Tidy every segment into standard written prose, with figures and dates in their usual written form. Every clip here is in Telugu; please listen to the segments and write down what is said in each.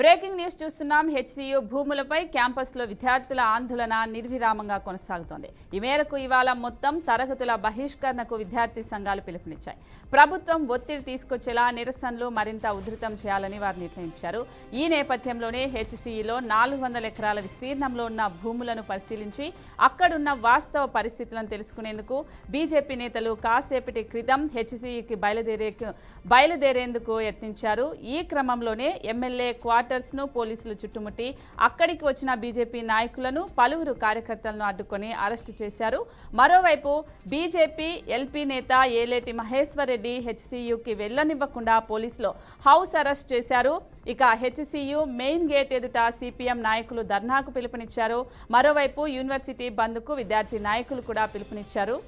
బ్రేకింగ్ న్యూస్ చూస్తున్నాం. హెచ్సియు భూములపై క్యాంపస్లో విద్యార్థుల ఆందోళన నిర్విరామంగా కొనసాగుతోంది. ఈ మేరకు ఇవాళ మొత్తం తరగతుల బహిష్కరణకు విద్యార్థి సంఘాలు పిలుపునిచ్చాయి. ప్రభుత్వం ఒత్తిడి తీసుకొచ్చేలా నిరసనలు మరింత ఉధృతం చేయాలని వారు నిర్ణయించారు. ఈ నేపథ్యంలోనే హెచ్సియులో 400 ఎకరాల విస్తీర్ణంలో ఉన్న భూములను పరిశీలించి అక్కడున్న వాస్తవ పరిస్థితులను తెలుసుకునేందుకు బీజేపీ నేతలు కాసేపటి క్రితం హెచ్సియుకి బయలుదేరేందుకు యత్నించారు. ఈ క్రమంలోనే ఎమ్మెల్యే క్వార్టర్స్ను పోలీసులు చుట్టుముట్టి అక్కడికి వచ్చిన బీజేపీ నాయకులను పలువురు కార్యకర్తలను అడ్డుకొని అరెస్టు చేశారు. మరోవైపు బీజేపీ ఎల్పీ నేత ఏలేటి మహేశ్వర్ రెడ్డి హెచ్సియుకి వెళ్లనివ్వకుండా పోలీసులు హౌస్ అరెస్ట్ చేశారు. ఇక హెచ్సియు మెయిన్ గేట్ ఎదుట సిపిఎం నాయకులు ధర్నాకు పిలుపునిచ్చారు. మరోవైపు యూనివర్సిటీ బంద్కు విద్యార్థి నాయకులు కూడా పిలుపునిచ్చారు.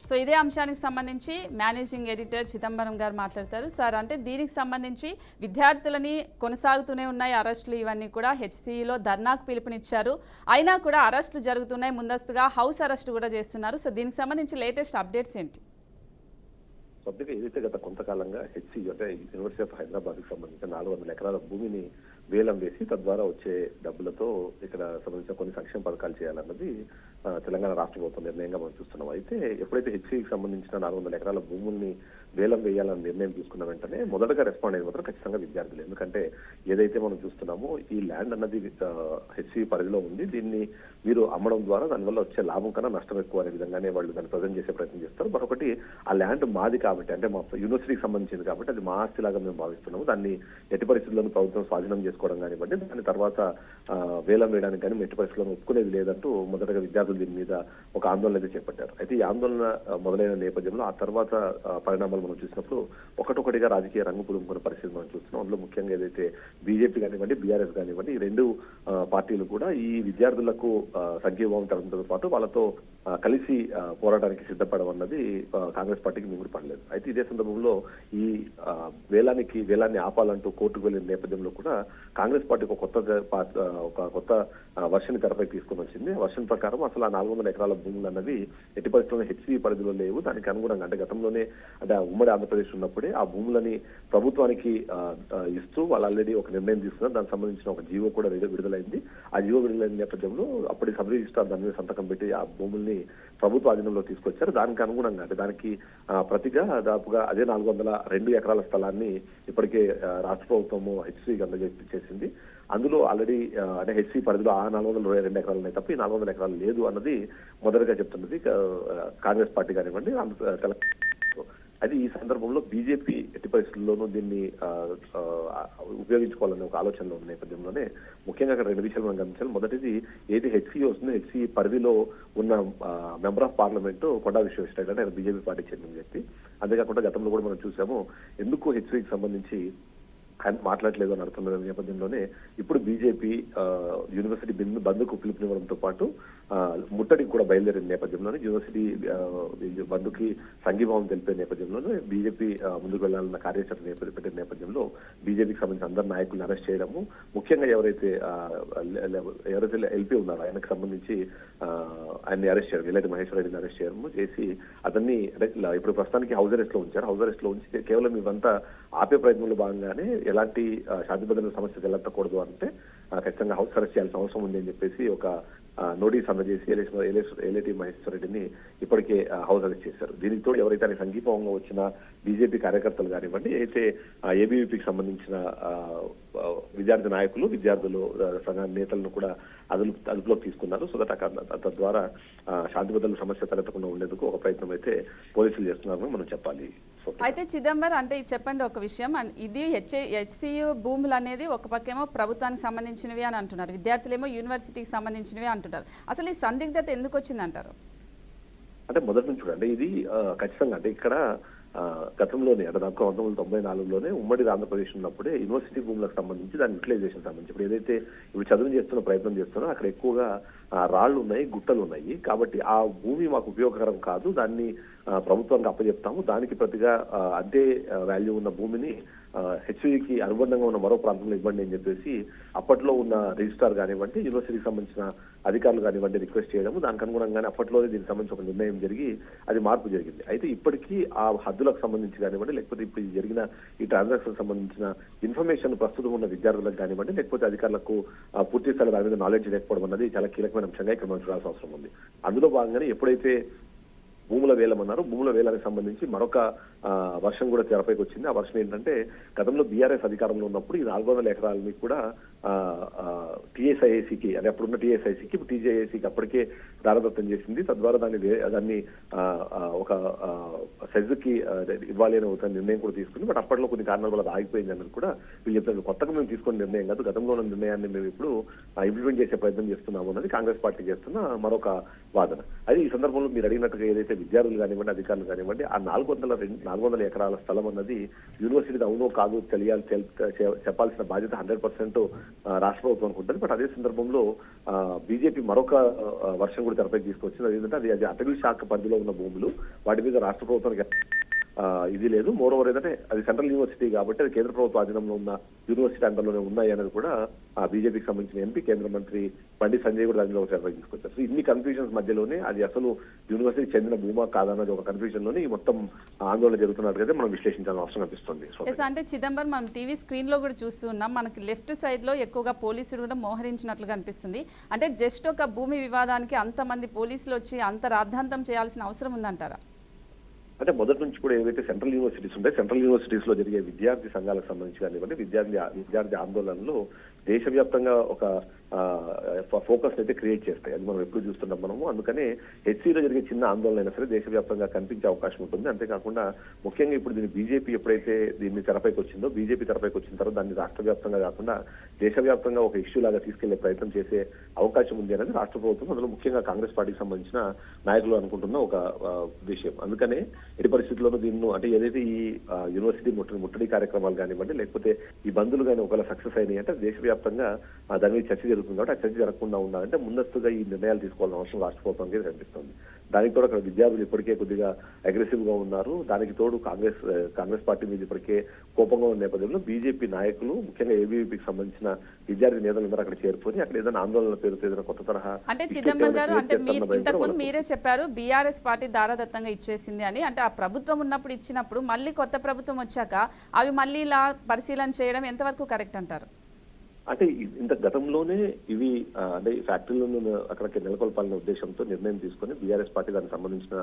సో ఇదే అంశానికి సంబంధించి మేనేజింగ్ ఎడిటర్ చిదంబరం గారు మాట్లాడతారు. సార్, అంటే దీనికి సంబంధించి విద్యార్థులని కొనసాగుతూనే ఉన్నాయి అరెస్టులు, ఇవన్నీ కూడా హెచ్సియులో ధర్నాకు పిలుపునిచ్చారు. అయినా కూడా అరెస్టులు జరుగుతున్నాయి, ముందస్తుగా హౌస్ అరెస్ట్ కూడా చేస్తున్నారు. సో దీనికి సంబంధించి లేటెస్ట్ అప్డేట్స్ ఏంటి? ఏదైతే గత కొంతకాలంగా హెచ్సియు అంటే యూనివర్సిటీ ఆఫ్ హైదరాబాద్ కి సంబంధించిన 400 ఎకరాల భూమిని వేలం వేసి తద్వారా వచ్చే డబ్బులతో ఇక్కడ సంబంధించిన కొన్ని సంక్షేమ పథకాలు చేయాలన్నది తెలంగాణ రాష్ట్ర ప్రభుత్వం నిర్ణయంగా మనం చూస్తున్నాం. అయితే ఎప్పుడైతే హెచ్సికి సంబంధించిన 400 ఎకరాల భూముల్ని వేలం వేయాలని నిర్ణయం తీసుకున్న వెంటనే మొదటగా రెస్పాండ్ అయ్యేది మాత్రం ఖచ్చితంగా విద్యార్థులు. ఎందుకంటే ఏదైతే మనం చూస్తున్నామో ఈ ల్యాండ్ అన్నది హెచ్సి పరిధిలో ఉంది, దీన్ని మీరు అమ్మడం ద్వారా దానివల్ల వచ్చే లాభం కన్నా నష్టం ఎక్కువ అనే విధంగానే వాళ్ళు దాన్ని ప్రజెంట్ చేసే ప్రయత్నం చేస్తారు. మరొకటి, ఆ ల్యాండ్ మాది కాబట్టి, అంటే మా యూనివర్సిటీకి సంబంధించింది కాబట్టి అది మా ఆస్తిలాగా మేము భావిస్తున్నాము. దాన్ని ఎట్టి పరిస్థితుల్లోనూ ప్రభుత్వం స్వాధీనం చేసుకోవడం కానివ్వండి, దాని తర్వాత వేలం వేయడానికి కానీ ఎట్టి పరిస్థితుల్లో ఒప్పుకునేది లేదంటూ మొదటగా విద్యార్థులు దీని మీద ఒక ఆందోళన అయితే చేపట్టారు. అయితే ఈ ఆందోళన మొదలైన నేపథ్యంలో ఆ తర్వాత పరిణామాలు మనం చూసినప్పుడు ఒకటొకటిగా రాజకీయ రంగు పులుముకున్న పరిస్థితి మనం చూస్తున్నాం. అందులో ముఖ్యంగా ఏదైతే బీజేపీ కానివ్వండి, బీఆర్ఎస్ కానివ్వండి, ఈ రెండు పార్టీలు కూడా ఈ విద్యార్థులకు సంఘీభావం తెలపడంతో పాటు వాళ్ళతో కలిసి పోరాటానికి సిద్ధపడడం అన్నది కాంగ్రెస్ పార్టీకి మింగుడు పడలేదు. అయితే ఇదే సందర్భంలో ఈ వేలాన్ని ఆపాలంటూ కోర్టుకు వెళ్లిన నేపథ్యంలో కూడా కాంగ్రెస్ పార్టీ ఒక కొత్త వర్షన్ తెరపై తీసుకుని వచ్చింది. వర్షన్ ప్రకారం అసలు ఆ 400 ఎకరాల భూములు అన్నది ఎట్టి పరిస్థితుల్లో హెచ్సి పరిధిలో లేవు. దానికి అనుగుణంగా అంటే గతంలోనే అంటే ఉమ్మడి ఆంధ్రప్రదేశ్ ఉన్నప్పుడే ఆ భూములని ప్రభుత్వానికి ఇస్తూ వాళ్ళు ఆల్రెడీ ఒక నిర్ణయం తీసుకున్నారు. దానికి సంబంధించిన ఒక జీవో కూడా విడుదలైంది. ఆ జీవో విడుదలైన నేపథ్యంలో అప్పటి సబ్ రిజిస్ట్రార్ దాని మీద సంతకం పెట్టి ఆ భూముల్ని ప్రభుత్వ ఆధీనంలో తీసుకొచ్చారు. దానికి అనుగుణంగా అంటే దానికి ప్రతిగా దాదాపుగా అదే 402 ఎకరాల స్థలాన్ని ఇప్పటికే రాష్ట్ర ప్రభుత్వము హెచ్సికి అందజేసింది. అందులో ఆల్రెడీ అంటే హెచ్సి పరిధిలో ఆ 422 ఎకరాలు ఉన్నాయి తప్ప ఈ 400 ఎకరాలు లేదు అన్నది మొదటగా చెప్తున్నది కాంగ్రెస్ పార్టీ కానివ్వండి. అది ఈ సందర్భంలో బీజేపీ ఎట్టి పరిస్థితుల్లోనూ దీన్ని ఉపయోగించుకోవాలనే ఒక ఆలోచనలో ఉన్న నేపథ్యంలోనే ముఖ్యంగా అక్కడ 2 విషయాలు మనం గమనించాలి. మొదటిది ఏది హెచ్సి వస్తుందో హెచ్సి పరిధిలో ఉన్న మెంబర్ ఆఫ్ పార్లమెంట్ కొండా విశ్వేశ్వరరెడ్డి అంటే ఆయన బీజేపీ పార్టీ చెందిన వ్యక్తి. అంతేకాకుండా గతంలో కూడా మనం చూసాము ఎందుకు హెచ్సికి సంబంధించి ఆయన మాట్లాడలేదు అని అడుగుతున్న నేపథ్యంలోనే ఇప్పుడు బీజేపీ యూనివర్సిటీ బంద్కు పిలుపునివ్వడంతో పాటు ముట్టడికి కూడా బయలుదేరిన నేపథ్యంలోనే యూనివర్సిటీ బంద్కి సంఘీభావం తెలిపే నేపథ్యంలోనే బీజేపీ ముందుకు వెళ్లాలన్న కార్యాచరణ పెట్టిన నేపథ్యంలో బీజేపీకి సంబంధించిన అందరు నాయకులను అరెస్ట్ చేయడము, ముఖ్యంగా ఎవరైతే ఎల్పీ ఉన్నారో ఆయనకు సంబంధించి ఆయన్ని అరెస్ట్ చేయడం, ఏలేటి మహేశ్వర్ రెడ్డిని అరెస్ట్ చేయడము చేసి అతన్ని ఇప్పుడు ప్రస్తుతానికి హౌస్ అరెస్ట్ లో ఉంచారు. హౌస్ అరెస్ట్ లో ఉంచి కేవలం ఇవంతా ఆపే ప్రయత్నంలో భాగంగానే ఎలాంటి శాంతి భద్రతల సమస్య తెలెత్తకూడదు అంటే ఖచ్చితంగా హౌస్ అరెస్ట్ చేయాల్సిన అవసరం ఉంది అని చెప్పేసి ఒక నోటీస్ అందజేసి ఏలేటి మహేశ్వర్ రెడ్డిని ఇప్పటికే హౌస్ అరెస్ట్ చేశారు. దీనికి తోడు ఎవరైతే సంఘీభావంగా వచ్చిన బీజేపీ కార్యకర్తలు కానివ్వండి, అయితే ఏబీవీపీకి సంబంధించిన విద్యార్థి నాయకులు, విద్యార్థులు సంఘ నేతలను కూడా అదుపులోకి తీసుకున్నారు. సో తద్వారా శాంతి భద్రతల సమస్య తలెత్తకుండా ఉండేందుకు ఒక ప్రయత్నం అయితే పోలీసులు చేస్తున్నారని మనం చెప్పాలి. అయితే చిదంబరం, అంటే చెప్పండి ఒక విషయం, ఇది హెచ్సియు భూములు అనేది ఒక పక్కేమో ప్రభుత్వానికి సంబంధించినవి అని అంటున్నారు, విద్యార్థులేమో యూనివర్సిటీకి సంబంధించినవి అంటున్నారు. అసలు ఈ సందిగ్ధత ఎందుకు వచ్చిందంటారు? అంటే మొదటి నుంచి చూడండి ఇది ఖచ్చితంగా అంటే ఇక్కడ గతంలోనే అంటే 1994లోనే ఉమ్మడి ఆంధ్రప్రదేశ్ ఉన్నప్పుడే యూనివర్సిటీ భూములకు సంబంధించి దాని యూటిలైజేషన్ సంబంధించి ఇప్పుడు ఏదైతే ఇప్పుడు చదువు చేస్తున్న ప్రయత్నం చేస్తున్నా అక్కడ ఎక్కువగా రాళ్లు ఉన్నాయి, గుట్టలు ఉన్నాయి. కాబట్టి ఆ భూమి మాకు ఉపయోగకరం కాదు, దాన్ని ప్రభుత్వానికి అప్పచెప్తాము, దానికి ప్రతిగా అదే వాల్యూ ఉన్న భూమిని హెచ్ఈకి అనుబంధంగా ఉన్న మరో ప్రాంతంలో ఇవ్వండి అని చెప్పేసి అప్పట్లో ఉన్న రిజిస్ట్రార్ కానివ్వండి, యూనివర్సిటీకి సంబంధించిన అధికారులు కానివ్వండి రిక్వెస్ట్ చేయడము, దానికి అనుగుణంగానే అప్పట్లోనే దీనికి సంబంధించి ఒక నిర్ణయం జరిగి అది మార్పు జరిగింది. అయితే ఇప్పటికీ ఆ హద్దులకు సంబంధించి కానివ్వండి, లేకపోతే ఇప్పుడు జరిగిన ఈ ట్రాన్సాక్షన్ సంబంధించిన ఇన్ఫర్మేషన్ ప్రస్తుతం ఉన్న విద్యార్థులకు కానివ్వండి, లేకపోతే అధికారులకు పూర్తి స్థాయి దాని మీద నాలెడ్జ్ లేకపోవడం అన్నది చాలా కీలకమైన అంశంగా ఇక్కడ మనం చూడాల్సిన అవసరం ఉంది. అందులో భాగంగానే ఎప్పుడైతే భూముల వేలం అన్నారు, భూముల వేలానికి సంబంధించి మరొక వర్షం కూడా తెరపైకి వచ్చింది. ఆ వర్షం ఏంటంటే గతంలో బీఆర్ఎస్ అధికారంలో ఉన్నప్పుడు ఈ 400 ఎకరాలని కూడా టీఎస్ఐఏసీకి అంటే అప్పుడున్న టీఎస్ఐసీకి ఇప్పుడు టీజేఏసీకి అప్పటికే దారదత్తం చేసింది. తద్వారా దాన్ని ఒక సెజ్కి ఇవ్వాలి అని ఒక నిర్ణయం కూడా తీసుకుంది. బట్ అప్పట్లో కొన్ని కారణాల వల్ల ఆగిపోయింది అన్నది కూడా వీళ్ళు చెప్తారు. కొత్తగా మేము తీసుకున్న నిర్ణయం కాదు, గతంలో ఉన్న నిర్ణయాన్ని మేము ఇప్పుడు ఇంప్లిమెంట్ చేసే ప్రయత్నం చేస్తున్నాము అన్నది కాంగ్రెస్ పార్టీ చేస్తున్న మరొక వాదన. అది ఈ సందర్భంలో మీరు అడిగినట్టుగా ఏదైతే విద్యార్థులు కానివ్వండి, అధికారులు కానివ్వండి, ఆ 400 ఎకరాల స్థలం అన్నది యూనివర్సిటీ అవునో కాదు చెప్పాల్సిన బాధ్యత 100% రాష్ట్ర ప్రభుత్వానికి ఉంటుంది. బట్ అదే సందర్భంలో బీజేపీ మరొక వర్షం కూడా తెరపైకి తీసుకొచ్చింది. అదేంటంటే అది అటవీ శాఖ పరిధిలో ఉన్న భూములు, వాటి మీద రాష్ట్ర ప్రభుత్వానికి ఇది లేదు. మోర్ ఓవర్ ఏంటంటే అది సెంట్రల్ యూనివర్సిటీ కాబట్టి అది కేంద్ర ప్రభుత్వ ఆధీనంలో ఉన్న యూనివర్సిటీ అండర్లోనే ఉన్నాయి అనేది కూడా ఆ బీజేపీకి సంబంధించిన ఎంపీ కేంద్ర మంత్రి బండి సంజయ్ కూడా దానిలో ఒక తీసుకొచ్చారు. సో ఇన్ని కన్ఫ్యూజన్స్ మధ్యలోనే అది అసలు యూనివర్సిటీ చెందిన భూమా కాదన్నది ఒక కన్ఫ్యూజన్ లోనే ఈ మొత్తం ఆందోళన జరుగుతున్నట్టుగా మనం విశ్లేషించాల్సిన అవసరం అనిపిస్తుంది. అంటే చిదంబరం మనం టీవీ స్క్రీన్ లో కూడా చూస్తున్నాం, మనకి లెఫ్ట్ సైడ్ లో ఎక్కువగా పోలీసులు కూడా మోహరించినట్లుగా అనిపిస్తుంది. అంటే జస్ట్ ఒక భూమి వివాదానికి అంతమంది పోలీసులు వచ్చి అంత రాద్ధాంతం చేయాల్సిన అవసరం ఉందంటారా? అంటే మొదటి నుంచి కూడా ఏవైతే సెంట్రల్ యూనివర్సిటీస్ ఉంటాయి, సెంట్రల్ యూనివర్సిటీస్ లో జరిగే విద్యార్థి సంఘాలకు సంబంధించి కానివ్వండి, విద్యార్థి ఆందోళనలో దేశవ్యాప్తంగా ఒక ఫోకస్ అయితే క్రియేట్ చేస్తాయి. అది మనం ఎప్పుడు చూస్తున్నాం మనము. అందుకనే హెచ్సీలో జరిగే చిన్న ఆందోళన అయినా సరే దేశవ్యాప్తంగా కనిపించే అవకాశం ఉంటుంది. అంతేకాకుండా ముఖ్యంగా ఇప్పుడు దీన్ని బీజేపీ ఎప్పుడైతే దీన్ని తెరపైకి వచ్చిందో, బీజేపీ తెరపైకి వచ్చిన తర్వాత దాన్ని రాష్ట్ర వ్యాప్తంగా కాకుండా దేశవ్యాప్తంగా ఒక ఇష్యూ లాగా తీసుకెళ్లే ప్రయత్నం చేసే అవకాశం ఉంది అనేది రాష్ట్ర ప్రభుత్వం, అందులో ముఖ్యంగా కాంగ్రెస్ పార్టీకి సంబంధించిన నాయకులు అనుకుంటున్న ఒక విషయం. అందుకనే ఎట్టి పరిస్థితుల్లోనూ దీన్ని అంటే ఏదైతే ఈ యూనివర్సిటీ ముట్టడి కార్యక్రమాలు కానివ్వండి, లేకపోతే ఈ బంధులు కానీ ఒకవేళ సక్సెస్ అయినాయి అంటే దేశవ్యాప్తంగా దాని మీద చర్చ జరుగుతుంది. కాబట్టి ఆ చర్చ జరగకుండా ఉండాలంటే ముందస్తుగా ఈ నిర్ణయాలు తీసుకోవాల్సిన అవసరం రాష్ట్ర ప్రభుత్వానికి కనిపిస్తుంది. దానికి తోడు అక్కడ విద్యార్థులు ఇప్పటికే కొద్దిగా అగ్రెసివ్ గా ఉన్నారు. దానికి తోడు కాంగ్రెస్ పార్టీ మీద ఇప్పటికే కోపంగా ఉన్న నేపథ్యంలో బీజేపీ నాయకులు ముఖ్యంగా ఏబీవీపీకి సంబంధించిన విద్యార్థి నేతలందరూ అక్కడ చేరుకొని అక్కడ ఏదైనా ఆందోళన పేరుతో ఏదైనా కొత్త తరహా అంటే చిదంబరం గారు అంటే ఇంతకుముందు మీరే చెప్పారు బీఆర్ఎస్ పార్టీ దారాదత్తంగా ఇచ్చేసింది అని. అంటే ఆ ప్రభుత్వం ఉన్నప్పుడు ఇచ్చినప్పుడు మళ్ళీ కొత్త ప్రభుత్వం వచ్చాక అవి మళ్ళీ ఇలా పరిశీలన చేయడం ఎంతవరకు కరెక్ట్ అంటారు? అంటే ఇంత గతంలోనే ఇవి అంటే ఫ్యాక్టరీలను అక్కడికి నెలకొల్పాలనే ఉద్దేశంతో నిర్ణయం తీసుకుని బీఆర్ఎస్ పార్టీ దానికి సంబంధించిన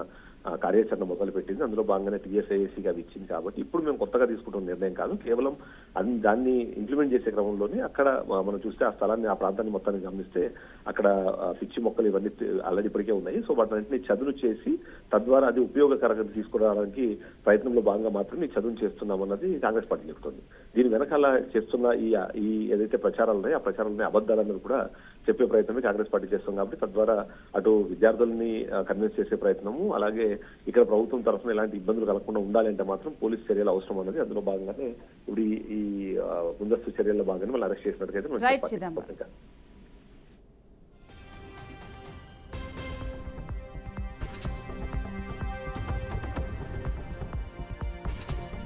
కార్యాచరణ మొదలు పెట్టింది. అందులో భాగంగానే టీఎస్ఐఏసీకి అవి ఇచ్చింది. కాబట్టి ఇప్పుడు మేము కొత్తగా తీసుకుంటున్న నిర్ణయం కాదు, కేవలం దాన్ని ఇంప్లిమెంట్ చేసే క్రమంలోనే అక్కడ మనం చూస్తే ఆ స్థలాన్ని ఆ ప్రాంతాన్ని మొత్తాన్ని గమనిస్తే అక్కడ పిచ్చి మొక్కలు ఇవన్నీ ఆల్రెడీ ఇప్పటికే ఉన్నాయి. సో వాటిని చదును చేసి తద్వారా అది ఉపయోగకరంగా తీసుకురావడానికి ప్రయత్నంలో భాగంగా మాత్రమే ఈ చదును చేస్తున్నామన్నది కాంగ్రెస్ పార్టీ చెప్తుంది. దీని వెనకాల చేస్తున్న ఈ ఏదైతే ప్రచారాలు ఉన్నాయి ఆ ప్రచారాలని అబద్ధాలన్నది కూడా చెప్పే ప్రయత్నమే కాంగ్రెస్ పార్టీ చేస్తాం. కాబట్టి తద్వారా అటు విద్యార్థుల్ని కన్విన్స్ చేసే ప్రయత్నము, అలాగే ఇక్కడ ప్రభుత్వం తరఫున ఎలాంటి ఇబ్బందులు కలగకుండా ఉండాలంటే మాత్రం పోలీస్ చర్యలు అవసరం అన్నది అందులో భాగంగానే ఇప్పుడు ఈ ముందస్తు చర్యల్లో భాగంగా వాళ్ళు అరెస్ట్ చేసినట్టుగా